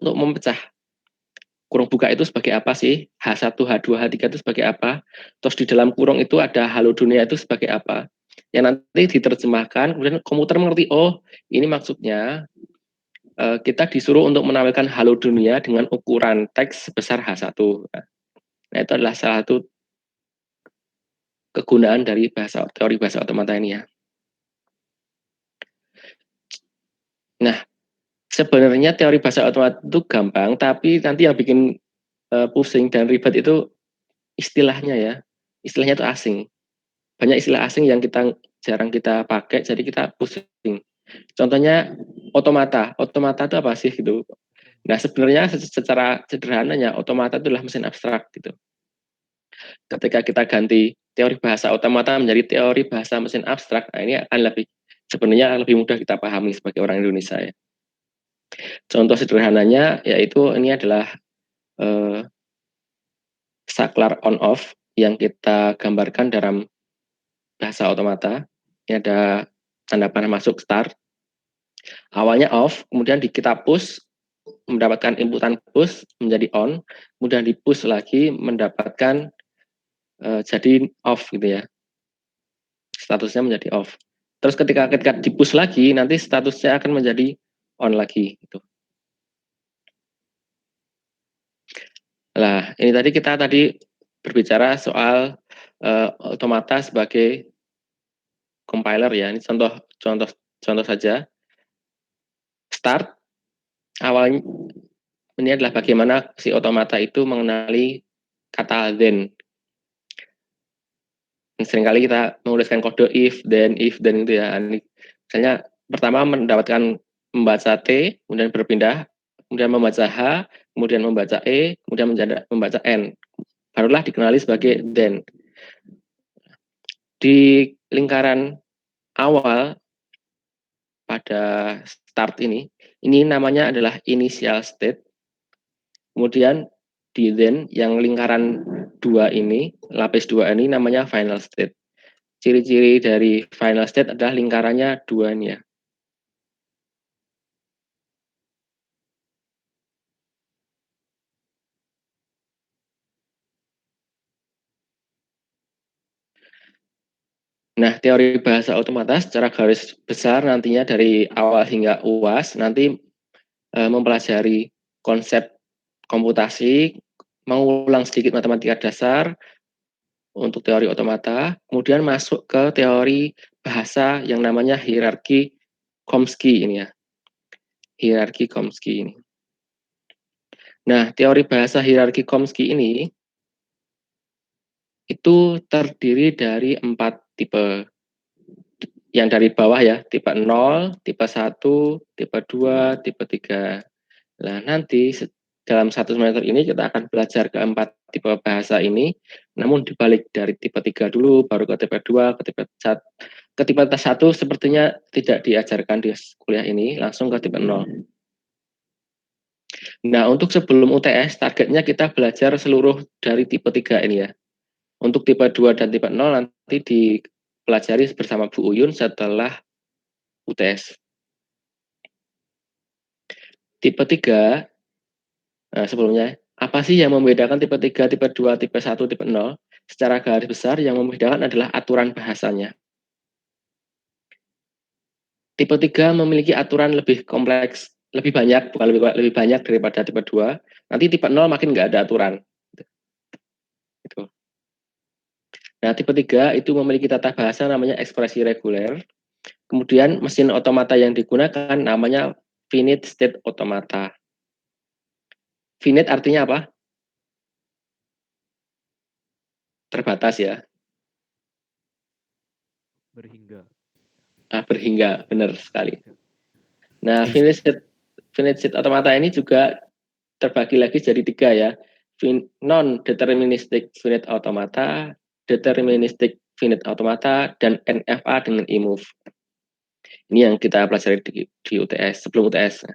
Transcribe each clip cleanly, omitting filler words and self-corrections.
untuk memecah kurung buka itu sebagai apa sih, H1, H2, H3 itu sebagai apa, terus di dalam kurung itu ada halo dunia itu sebagai apa, yang nanti diterjemahkan, kemudian komputer mengerti, oh ini maksudnya kita disuruh untuk menampilkan halo dunia dengan ukuran teks sebesar H1. Nah itu adalah salah satu kegunaan dari teori bahasa otomata ini ya. Nah, sebenarnya teori bahasa otomata itu gampang, tapi nanti yang bikin pusing dan ribet itu istilahnya ya. Istilahnya itu asing. Banyak istilah asing yang jarang kita pakai, jadi kita pusing. Contohnya otomata. Otomata itu apa sih gitu? Nah, sebenarnya secara sederhananya otomata itu adalah mesin abstrak gitu. Ketika kita ganti teori bahasa otomata menjadi teori bahasa mesin abstrak, nah ini akan sebenarnya lebih mudah kita pahami sebagai orang Indonesia ya. Contoh sederhananya yaitu ini adalah saklar on off yang kita gambarkan dalam bahasa otomata. Ini ada tanda panah masuk start. Awalnya off, kemudian kita push mendapatkan inputan push menjadi on, kemudian di push lagi mendapatkan jadi off gitu ya. Statusnya menjadi off. Terus ketika di push lagi nanti statusnya akan menjadi on lagi gitu. Nah, ini tadi kita berbicara soal otomata sebagai compiler ya. Ini contoh saja. Start awalnya ini adalah bagaimana si otomata itu mengenali kata then. Seringkali kita menuliskan kode if then itu ya. Misalnya pertama membaca T, kemudian berpindah, kemudian membaca H, kemudian membaca E, kemudian membaca N. Barulah dikenali sebagai then. Di lingkaran awal pada start ini namanya adalah initial state. Kemudian di then yang lingkaran lapis 2 ini namanya final state. Ciri-ciri dari final state adalah lingkarannya 2 ini ya. Nah, teori bahasa otomata secara garis besar nantinya dari awal hingga UAS nanti mempelajari konsep komputasi, mengulang sedikit matematika dasar untuk teori otomata, kemudian masuk ke teori bahasa yang namanya hierarki Chomsky ini ya. Hierarki Chomsky ini. Nah, teori bahasa hierarki Chomsky ini itu terdiri dari 4 tipe. Yang dari bawah ya, tipe 0, tipe 1, tipe 2, tipe 3. Nah, nanti dalam 1 semester ini kita akan belajar keempat tipe bahasa ini, namun dibalik dari tipe 3 dulu, baru ke tipe 2, ke tipe 1. Ke tipe 1 sepertinya tidak diajarkan di kuliah ini, langsung ke tipe 0. Nah, untuk sebelum UTS, targetnya kita belajar seluruh dari tipe 3 ini ya. Untuk tipe 2 dan tipe 0 nanti dipelajari bersama Bu Uyun setelah UTS. Tipe 3, sebelumnya, apa sih yang membedakan tipe 3, tipe 2, tipe 1, tipe 0? Secara garis besar yang membedakan adalah aturan bahasanya. Tipe 3 memiliki aturan lebih kompleks, lebih banyak, bukan lebih banyak daripada tipe 2. Nanti tipe 0 makin nggak ada aturan. Gitu. Nah, tipe 3 itu memiliki tata bahasa namanya ekspresi reguler. Kemudian mesin otomata yang digunakan namanya finite state automata. Finite artinya apa? Terbatas ya. Berhingga. Berhingga, benar sekali. Nah, finite state automata ini juga terbagi lagi jadi 3 ya. Non-deterministic finite automata, deterministic finite automata, dan NFA dengan eMove. Ini yang kita pelajari di UTS, sebelum UTS.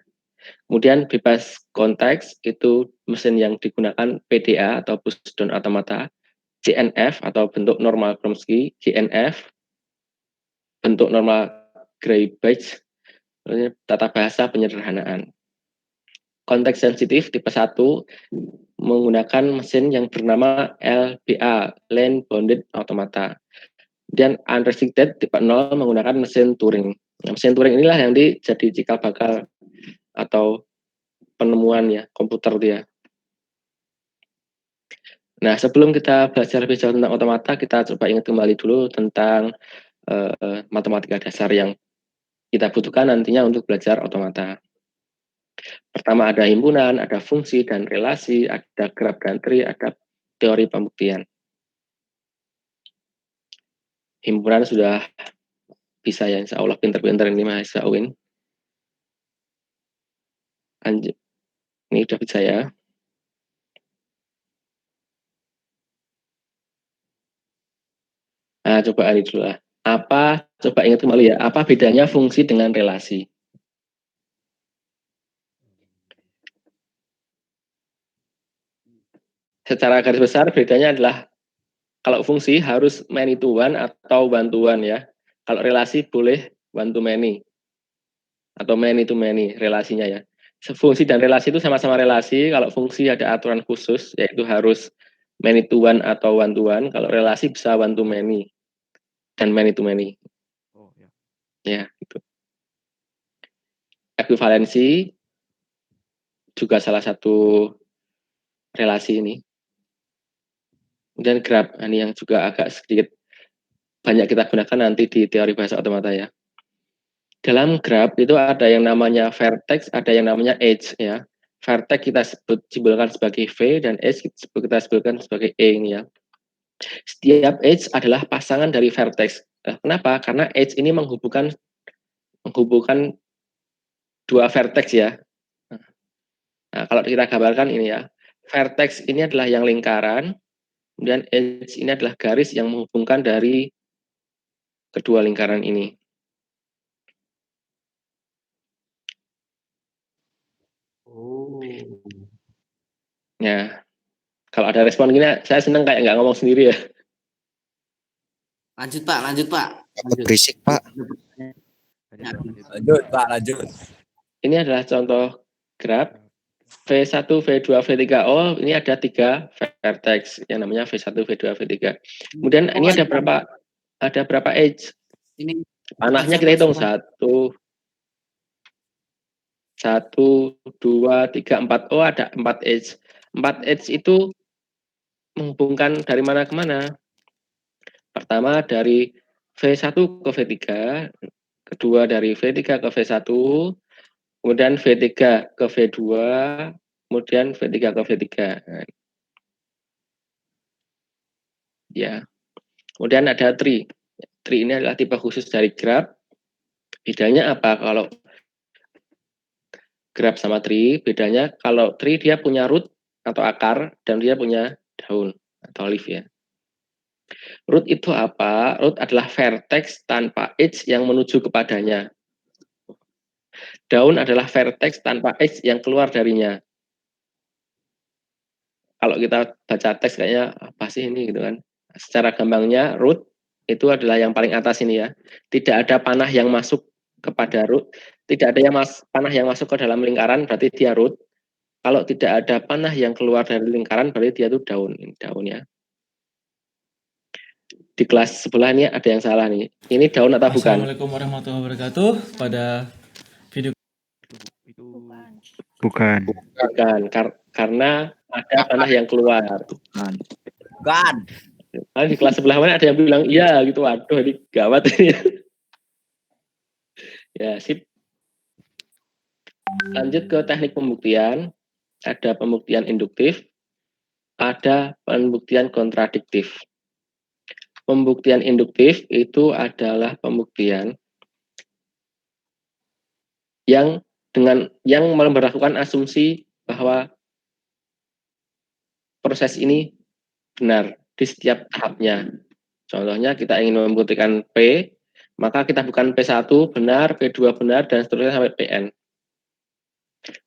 Kemudian bebas konteks itu mesin yang digunakan PDA atau push down automata, CNF atau bentuk normal Chomsky, GNF bentuk normal Gray-Badge, tata bahasa penyederhanaan. konteks sensitif tipe 1 menggunakan mesin yang bernama LBA, Line Bounded Automata. Dan unrestricted tipe 0 menggunakan mesin Turing. Nah, mesin Turing inilah yang jadi cikal bakal atau penemuan ya komputer dia. Nah, sebelum kita belajar lebih jauh tentang otomata, kita coba ingat kembali dulu tentang matematika dasar yang kita butuhkan nantinya untuk belajar otomata. Pertama ada himpunan, ada fungsi dan relasi, ada graf dan tree, ada teori pembuktian. Himpunan sudah bisa ya, insya Allah pinter-pinter ini mahasiswa UIN. Lanjut, ini udah bisa ya. Nah, coba ini dulu lah. Coba ingat kembali ya, apa bedanya fungsi dengan relasi? Secara garis besar bedanya adalah kalau fungsi harus many to one atau one to one ya. Kalau relasi boleh one to many atau many to many relasinya ya. Fungsi dan relasi itu sama-sama relasi. Kalau fungsi ada aturan khusus yaitu harus many to one atau one to one. Kalau relasi bisa one to many dan many to many. Oh ya. Ya, gitu. Ekuivalensi juga salah satu relasi ini. Kemudian graph, ini yang juga agak sedikit banyak kita gunakan nanti di teori bahasa otomata ya. Dalam graph itu ada yang namanya vertex, ada yang namanya edge ya. Vertex kita simbolkan sebagai V dan edge kita sebutkan sebagai E ini ya. Setiap edge adalah pasangan dari vertex. Kenapa? Karena edge ini menghubungkan dua vertex ya. Nah, kalau kita gambarkan ini ya, vertex ini adalah yang lingkaran, kemudian edge ini adalah garis yang menghubungkan dari kedua lingkaran ini. Oh. Ya, kalau ada respon gini, saya seneng kayak nggak ngomong sendiri ya. Lanjut Pak, lanjut Pak. Lanjut. Berisik Pak. Lanjut Pak, lanjut. Ini adalah contoh graf V1, V2, V3. Oh, ini ada 3 vertex yang namanya V1, V2, V3. Kemudian ini ada berapa edge? Ini Panahnya kita hitung 1, 2, 3, 4. Oh, ada 4 edge. 4 edge itu menghubungkan dari mana ke mana? Pertama dari V1 ke V3, kedua dari V3 ke V1, kemudian V3 ke V2, kemudian V3 ke V3. Nah, ya. Kemudian ada tree. Tree ini adalah tipe khusus dari graph. Bedanya apa kalau graph sama tree? Bedanya kalau tree dia punya root atau akar dan dia punya daun atau leaf ya. Root itu apa? Root adalah vertex tanpa edge yang menuju kepadanya. Daun adalah vertex tanpa edge yang keluar darinya. Kalau kita baca teks kayaknya apa sih ini gitu kan. Secara gampangnya root itu adalah yang paling atas ini ya. Tidak ada panah yang masuk kepada root, tidak ada panah yang masuk ke dalam lingkaran berarti dia root. Kalau tidak ada panah yang keluar dari lingkaran berarti dia itu daun, ini daunnya. Di kelas sebelah ini ada yang salah nih. Ini daun atau bukan? Assalamualaikum warahmatullahi wabarakatuh. Pada video Itu Bukan. Bukan, karena ada panah yang keluar. Bukan. Bukan. Nah, di kelas sebelah mana ada yang bilang iya gitu. Waduh, ini gawat ini. Ya, sip. Lanjut ke teknik pembuktian. Ada pembuktian induktif, ada pembuktian kontradiktif. Pembuktian induktif itu adalah pembuktian yang memperlakukan asumsi bahwa proses ini benar di setiap tahapnya. Contohnya kita ingin membuktikan P, maka kita bukan P1 benar, P2 benar, dan seterusnya sampai Pn.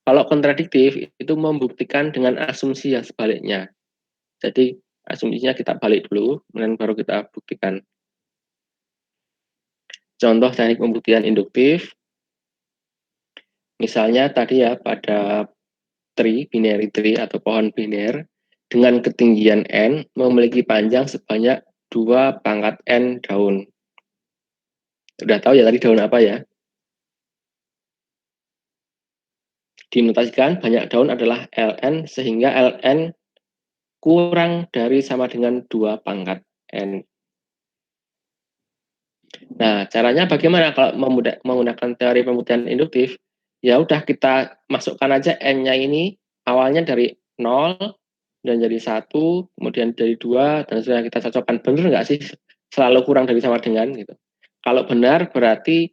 Kalau kontradiktif itu membuktikan dengan asumsi yang sebaliknya. Jadi asumsinya kita balik dulu, kemudian baru kita buktikan. Contoh teknik pembuktian induktif, misalnya tadi ya pada binary tree atau pohon biner dengan ketinggian n memiliki panjang sebanyak 2 pangkat n daun. Udah tahu ya tadi daun apa ya? Dinotasikan banyak daun adalah ln sehingga ln kurang dari sama dengan 2 pangkat n. Nah, caranya bagaimana kalau menggunakan teori pembuktian induktif? Ya udah kita masukkan aja n-nya ini awalnya dari 0 dan jadi 1, kemudian dari 2 dan setelah kita cocokkan benar nggak sih selalu kurang dari sama dengan gitu. Kalau benar berarti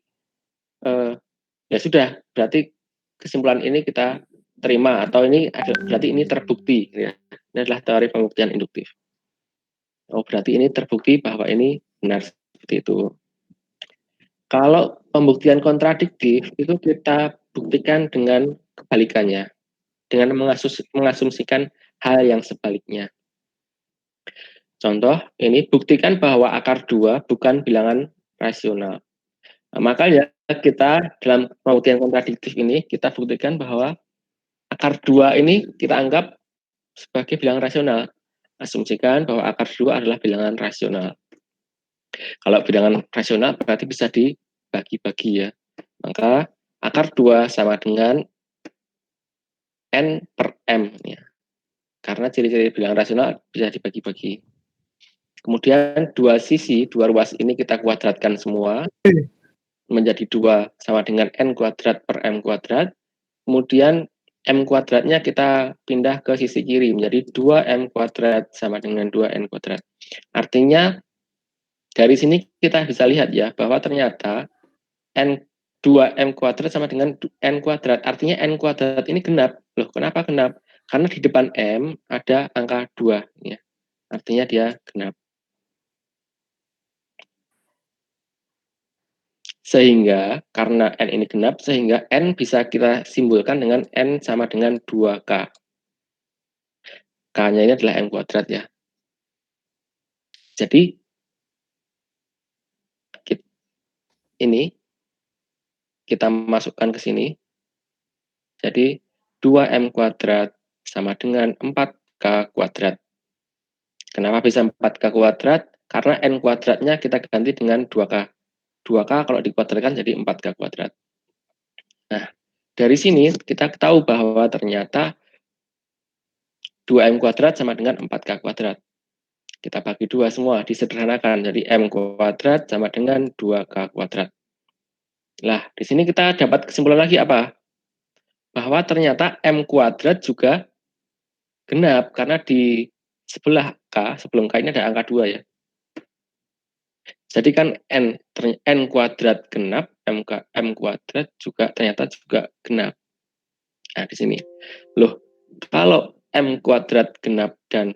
ya sudah, berarti kesimpulan ini kita terima atau berarti ini terbukti ya. Ini adalah teori pembuktian induktif. Oh, berarti ini terbukti bahwa ini benar seperti itu. Kalau pembuktian kontradiktif itu kita buktikan dengan kebalikannya, dengan mengasumsikan hal yang sebaliknya. Contoh, ini buktikan bahwa akar 2 bukan bilangan rasional. Nah, makanya kita dalam pembuktian kontradiktif ini, kita buktikan bahwa akar 2 ini kita anggap sebagai bilangan rasional. Asumsikan bahwa akar 2 adalah bilangan rasional. Kalau bilangan rasional berarti bisa dibagi-bagi ya. Maka akar 2 sama dengan n per m ya. Karena ciri-ciri bilangan rasional bisa dibagi-bagi. Kemudian dua ruas ini kita kuadratkan semua menjadi 2 sama dengan n kuadrat per m kuadrat. Kemudian m kuadratnya kita pindah ke sisi kiri menjadi 2m kuadrat sama dengan 2n kuadrat. Artinya dari sini kita bisa lihat ya bahwa ternyata n 2m kuadrat sama dengan n kuadrat. Artinya n kuadrat ini genap. Loh, kenapa genap? Karena di depan m ada angka 2 ya. Artinya dia genap. Sehingga karena n ini genap, sehingga n bisa kita simbolkan dengan n sama dengan 2k. K-nya ini adalah n kuadrat ya. Jadi ini kita masukkan ke sini. Jadi 2m kuadrat sama dengan 4k kuadrat. Kenapa bisa 4k kuadrat? Karena n kuadratnya kita ganti dengan 2k. 2k kalau dikuadratkan jadi 4k kuadrat. Nah, dari sini kita tahu bahwa ternyata 2m kuadrat sama dengan 4k kuadrat. Kita bagi 2 semua, disederhanakan. Jadi m kuadrat sama dengan 2k kuadrat. Nah, di sini kita dapat kesimpulan lagi apa? Bahwa ternyata m kuadrat juga genap, karena di sebelah k, sebelum k ini ada angka 2 ya. Jadi kan n kuadrat genap, m kuadrat juga ternyata juga genap. Nah, di sini. Loh, kalau m kuadrat genap dan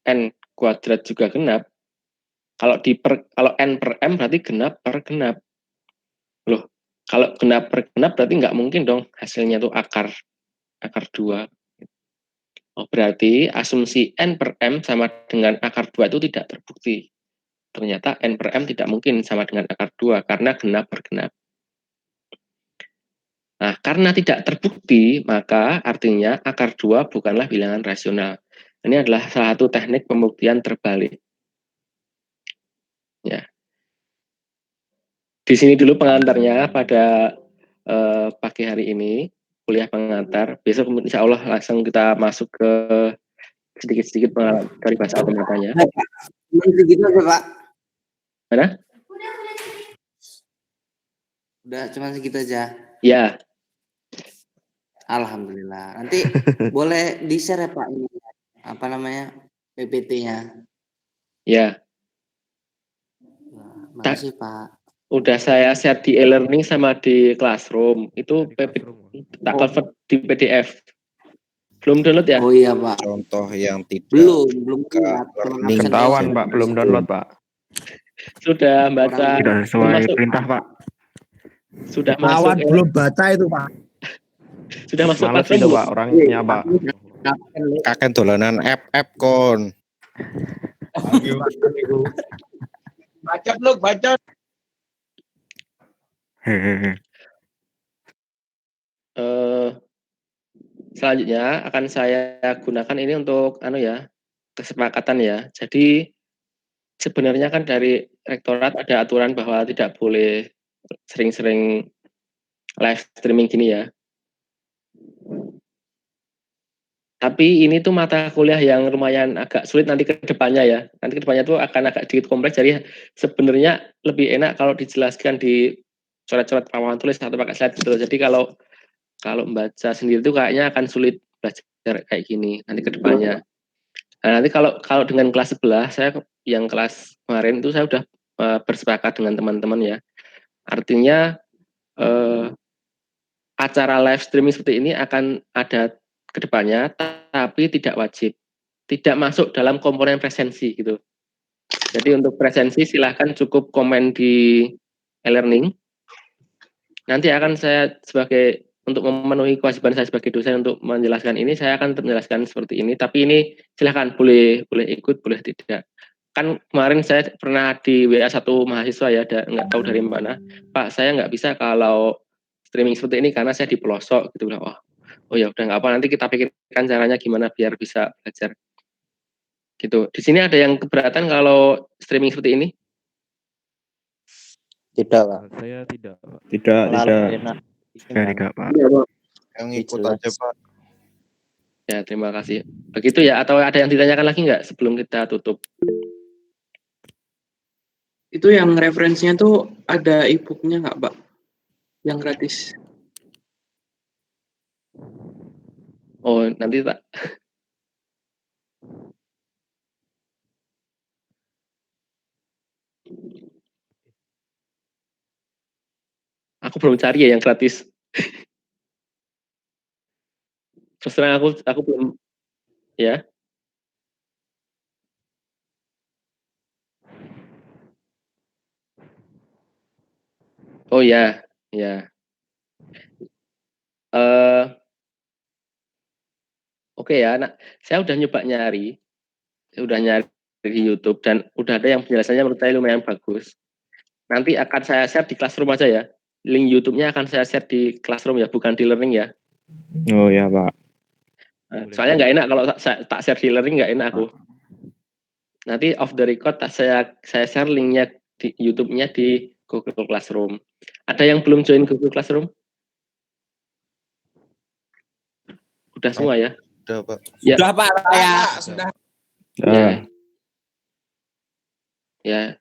n kuadrat juga genap, kalau n per m berarti genap per genap. Loh, kalau genap per genap berarti nggak mungkin dong hasilnya itu akar 2. Oh, berarti asumsi n per m sama dengan akar 2 itu tidak terbukti. Ternyata n per m tidak mungkin sama dengan akar 2 karena genap per genap. Nah, karena tidak terbukti, maka artinya akar 2 bukanlah bilangan rasional. Ini adalah salah satu teknik pembuktian terbalik. Ya. Di sini dulu pengantarnya pada pagi hari ini, kuliah pengantar. Besok insya Allah langsung kita masuk ke sedikit-sedikit pengalaman dari bahasa otomatanya. Gitu aja, Pak. Mana? Udah cuma segitu aja. Ya. Alhamdulillah. Nanti boleh di-share ya Pak ini apa namanya PPT-nya. Ya. Nah, makasih Pak. Udah saya share di e-learning sama di Classroom. Itu tak convert di PDF. Belum download ya? Oh iya Pak. Contoh yang tidak Belum ketahuan Pak, belum download Pak. Sudah baca. tidak sesuai perintah Pak. Sudah masuk. Belum baca itu Pak. Sudah masuk Males Classroom itu belum? Pak, orangnya Pak. Kakek dolanan app kon. Baca belum baca. Hehehe. selanjutnya akan saya gunakan ini untuk kesepakatan ya. Jadi sebenarnya kan dari rektorat ada aturan bahwa tidak boleh sering-sering live streaming gini ya. Tapi ini tuh mata kuliah yang lumayan agak sulit nanti ke depannya ya. Nanti ke depannya tuh akan agak sedikit kompleks. Jadi sebenarnya lebih enak kalau dijelaskan di coret-coret papan tulis atau pakai slide gitu. Jadi kalau membaca sendiri tuh kayaknya akan sulit belajar kayak gini nanti ke depannya. Nah, nanti kalau dengan kelas sebelah, saya yang kelas kemarin itu saya udah bersepakat dengan teman-teman ya. Artinya acara live streaming seperti ini akan ada ke depannya, tapi tidak wajib. Tidak masuk dalam komponen presensi gitu. Jadi untuk presensi silahkan cukup komen di e-learning. Nanti akan saya untuk memenuhi kewajiban saya sebagai dosen untuk menjelaskan ini, saya akan menjelaskan seperti ini. Tapi ini silahkan boleh ikut, boleh tidak. Kan kemarin saya pernah di WA satu mahasiswa ya, nggak tahu dari mana. Pak, saya nggak bisa kalau streaming seperti ini karena saya di pelosok gitu. Oh ya udah nggak apa, nanti kita pikirkan caranya gimana biar bisa belajar. Gitu. Di sini ada yang keberatan kalau streaming seperti ini? Tidak, Pak. Saya tidak, Pak. Tidak. Saya tidak, Pak. Yang ikut aja, Pak. Ya, terima kasih. Begitu ya, atau ada yang ditanyakan lagi nggak sebelum kita tutup? Itu yang referensinya tuh ada e-booknya nggak, Pak? Yang gratis. Oh, nanti tak. Aku belum cari ya yang gratis. Terus terang aku belum ya. Oh ya, ya. Oke ya, saya udah nyoba nyari di YouTube dan udah ada yang penjelasannya menurut saya lumayan bagus. Nanti akan saya share di Classroom aja ya. Link YouTube-nya akan saya share di Classroom ya, bukan di Learning ya. Oh ya, Pak. Soalnya nggak enak kalau tak share di Learning, nggak enak aku. Nanti off the record saya share linknya di YouTube-nya di Google Classroom. Ada yang belum join Google Classroom? Udah semua ya? Sudah, Pak. Ya. Sudah, Pak. Sudah. Ya.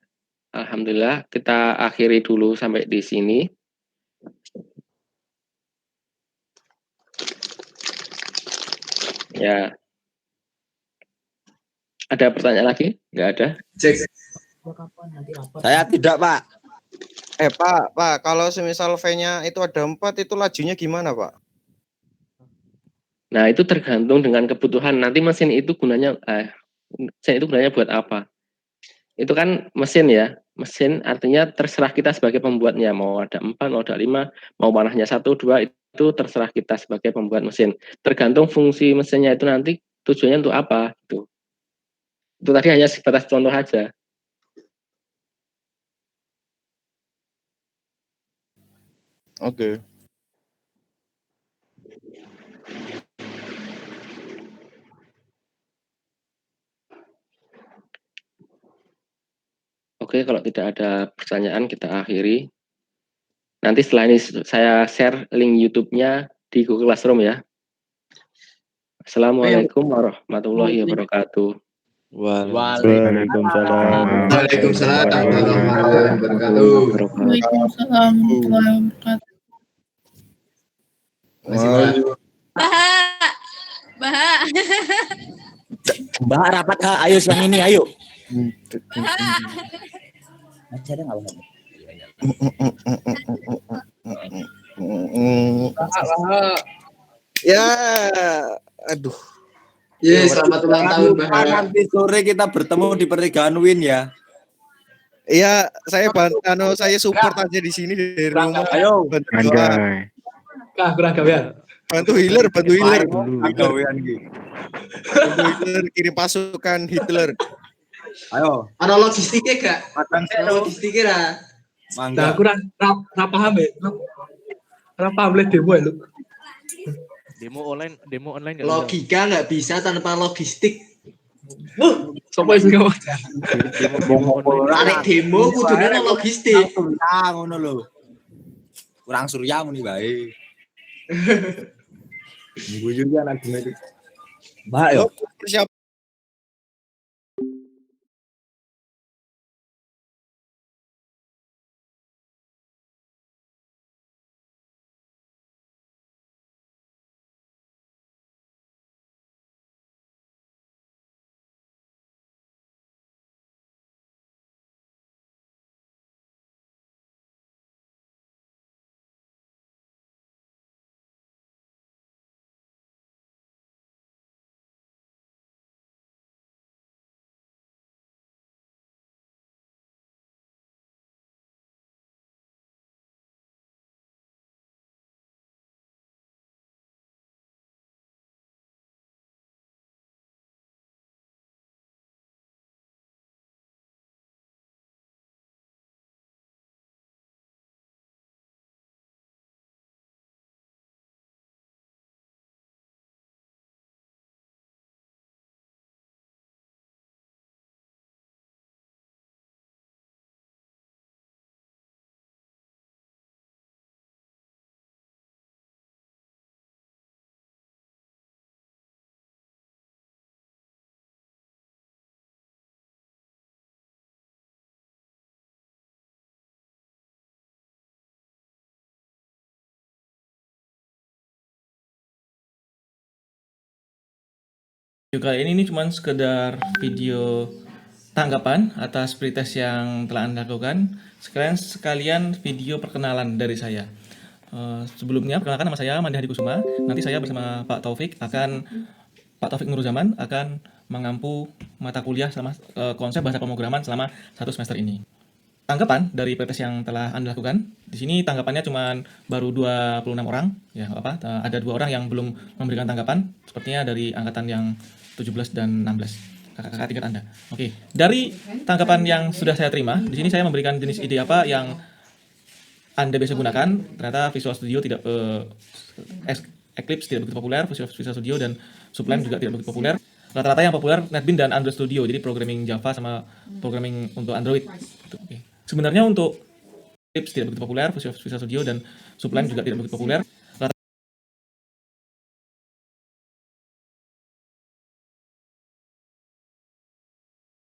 Alhamdulillah, kita akhiri dulu sampai di sini. Ya. Ada pertanyaan lagi? Nggak ada? Saya tidak, Pak. Pak, kalau semisal V-nya itu ada 4, itu lajunya gimana, Pak? Nah, itu tergantung dengan kebutuhan. Nanti mesin itu gunanya buat apa? Itu kan mesin ya. Mesin artinya terserah kita sebagai pembuatnya. Mau ada 4, mau ada 5, mau panahnya 1, 2, itu terserah kita sebagai pembuat mesin. Tergantung fungsi mesinnya itu nanti tujuannya untuk apa. Itu tadi hanya sebatas contoh aja. Oke. Oke, kalau tidak ada pertanyaan kita akhiri. Nanti setelah ini saya share link YouTube-nya di Google Classroom ya. Assalamualaikum warahmatullahi wabarakatuh. Waalaikumsalam. Waalaikumsalam warahmatullahi wabarakatuh. Waalaikumsalam warahmatullahi wabarakatuh. Mbak rapat, ayo siang ini, ayo. Masih ada nggak, Bang? Ya, aduh. Yes, selamat ulang tahun, Bah. Nanti sore kita bertemu di pernikahan Win ya. Iya, saya saya support aja di sini dari rumah. Ayo, Anjay. Bantu healer. Bantu healer kirim pasukan Hitler. Ayo. Ada logistiknya gak? Ada logistiknya lah. Mangga. Aku paham ya. Paham lihat demo ya, lu. Demo online nggak bisa. Logika nggak bisa tanpa logistik. Sopo sing ngomong? Demo online. Arek demo kudune nang logistik. Surya ngono lho. Kurang surya muni bae. Guyu ya anak dene. Mbak yo. Siapa? Video kali ini cuma sekedar video tanggapan atas pretest yang telah Anda lakukan. Sekalian video perkenalan dari saya. Sebelumnya perkenalkan, nama saya Mandi Hadi Kusuma. Nanti saya bersama Pak Taufik Nurzaman akan mengampu mata kuliah selama konsep bahasa pemrograman selama 1 semester ini. Tanggapan dari pretest yang telah Anda lakukan. Di sini tanggapannya cuma baru 26 orang, ya ada 2 orang yang belum memberikan tanggapan, sepertinya dari angkatan yang 17 dan 16, kakak-kakak tingkat Anda. Oke, dari tanggapan yang sudah saya terima, di sini saya memberikan jenis ide apa yang Anda biasa gunakan. Ternyata Visual Studio tidak, Eclipse tidak begitu populer, Visual Studio dan Sublime juga tidak begitu populer. Rata-rata yang populer NetBeans dan Android Studio, jadi programming Java sama programming untuk Android. Oke. Sebenarnya untuk Eclipse tidak begitu populer, Visual Studio dan Sublime juga tidak begitu populer.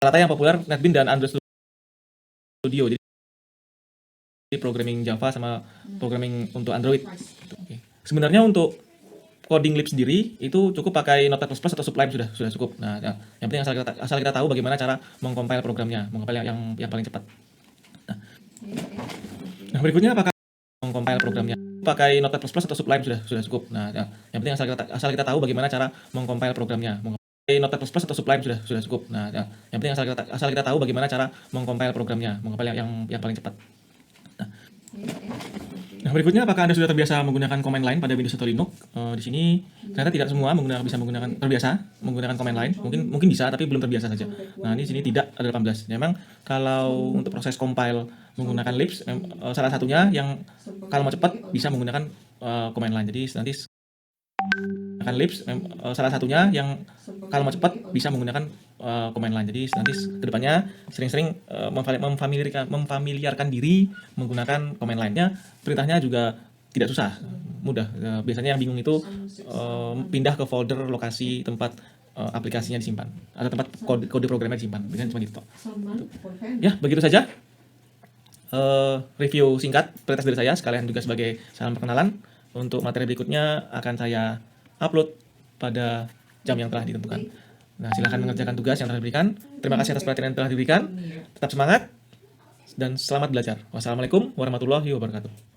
Rata-rata yang populer NetBeans dan Android Studio, jadi programming Java sama programming untuk Android. Oke. Sebenarnya untuk coding lib sendiri itu cukup pakai Notepad++ atau Sublime sudah cukup. Nah, yang penting asal kita tahu bagaimana cara mengcompile programnya, mengcompile yang paling cepat. Nah, berikutnya apakah mengcompile programnya pakai Notepad++ atau Sublime sudah cukup. Nah, yang penting asal kita tahu bagaimana cara mengcompile programnya. Notepad++ atau Sublime sudah cukup. Nah, yang penting asal kita tahu bagaimana cara mengcompile programnya, mengcompile yang paling cepat. Nah, berikutnya apakah Anda sudah terbiasa menggunakan command line pada Windows atau Linux? Di sini ternyata tidak semua terbiasa menggunakan command line. Mungkin bisa, tapi belum terbiasa saja. Nah, di sini tidak ada 18. Memang kalau untuk proses compile menggunakan libs, salah satunya yang kalau mau cepat bisa menggunakan command line. Jadi nanti menggunakan libs, salah satunya yang kalau mau cepat bisa menggunakan command line. Jadi nanti kedepannya sering-sering memfamiliarkan diri menggunakan command line-nya. Perintahnya juga tidak susah, mudah. Biasanya yang bingung itu pindah ke folder lokasi tempat aplikasinya disimpan atau tempat kode programnya disimpan. Biasanya cuma gitu. Ya, begitu saja review singkat pretest dari saya, sekalian juga sebagai salam perkenalan. Untuk materi berikutnya akan saya upload pada jam yang telah ditentukan. Nah, silakan mengerjakan tugas yang telah diberikan. Terima kasih atas perhatian yang telah diberikan. Tetap semangat dan selamat belajar. Wassalamualaikum warahmatullahi wabarakatuh.